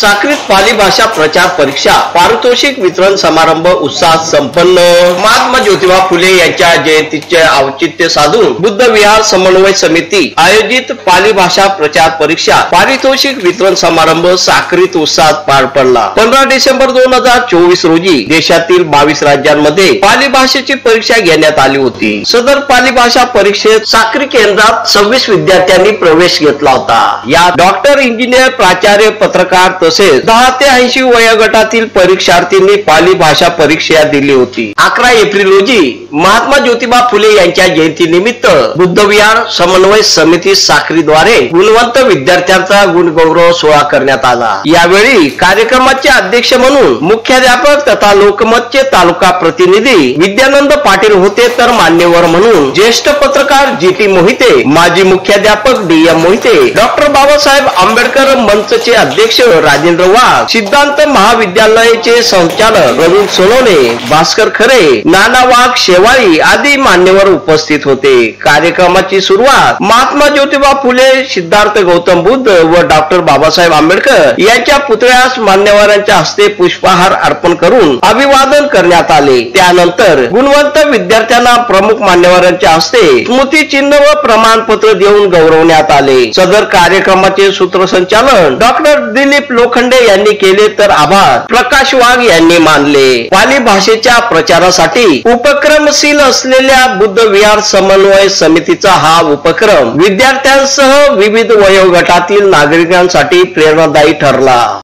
साक्रीत पाली भाषा प्रचार परीक्षा पारितोषिक वितरण समारंभ उत्साहात संपन्न। महात्मा ज्योतिबा फुले यांच्या जयंतीचे औचित्य साधून बुद्ध विहार समन्वय समिती आयोजित पाली भाषा प्रचार परीक्षा पारितोषिक वितरण समारंभ साक्रीत उत्साहात पार पडला। 15 डिसेंबर 2024 रोजी देशातील 22 राज्यांमध्ये पाली भाषेची परीक्षा घेण्यात आली होती। सदर पाली भाषा परीक्षेत साक्री केंद्रात 26 विद्यार्थ्यांनी प्रवेश घेतला होता। या डॉक्टर, इंजिनियर, प्राचार्य, पत्रकार तसेच 10 ते 80 वयोगटातील परीक्षार्थींनी पाली भाषा परीक्षा दिली होती। 11 एप्रिल रोजी महात्मा ज्योतिबा फुले यांच्या जयंतीनिमित्त बुद्ध विहार समन्वय समिती साक्रीद्वारे गुणवंत विद्यार्थ्यांचा गुणगौरव सोहळा करण्यात आला। यावेळी कार्यक्रमाचे अध्यक्ष म्हणून मुख्याध्यापक तथा लोकमतचे तालुका प्रतिनिधी विद्यानंद पाटील होते, तर मान्यवर म्हणून ज्येष्ठ पत्रकार जी.टी. मोहिते, माजी मुख्याध्यापक डी.एम. मोहिते, डॉक्टर बाबासाहेब आंबेडकर मंचचे अध्यक्ष राजेंद्र वाघ, सिद्धांत महाविद्यालयाचे संचालक रवींद्र सोनवणे, भास्कर खरे, नाना वाघ शेवाळी आदी मान्यवर उपस्थित होते। कार्यक्रमाची सुरुवात महात्मा ज्योतिबा फुले, सिद्धार्थ गौतम बुद्ध व डॉक्टर बाबासाहेब आंबेडकर यांच्या पुतळ्यास मान्यवरांच्या हस्ते पुष्पहार अर्पण करून अभिवादन करण्यात आले। त्यानंतर गुणवंत विद्यार्थ्यांना प्रमुख मान्यवरांच्या हस्ते स्मृतिचिन्ह व प्रमाणपत्र देऊन गौरवण्यात आले। सदर कार्यक्रमाचे सूत्रसंचालन डॉक्टर दिलीप लोखंडे यांनी केले, तर आभार प्रकाश वाघ यांनी मानले। पाली भाषेच्या प्रचारासाठी उपक्रमशील असलेल्या बुद्ध विहार समन्वय समितीचा हा उपक्रम विद्यार्थ्यांसह विविध वयोगटातील नागरिकांसाठी प्रेरणादायी ठरला।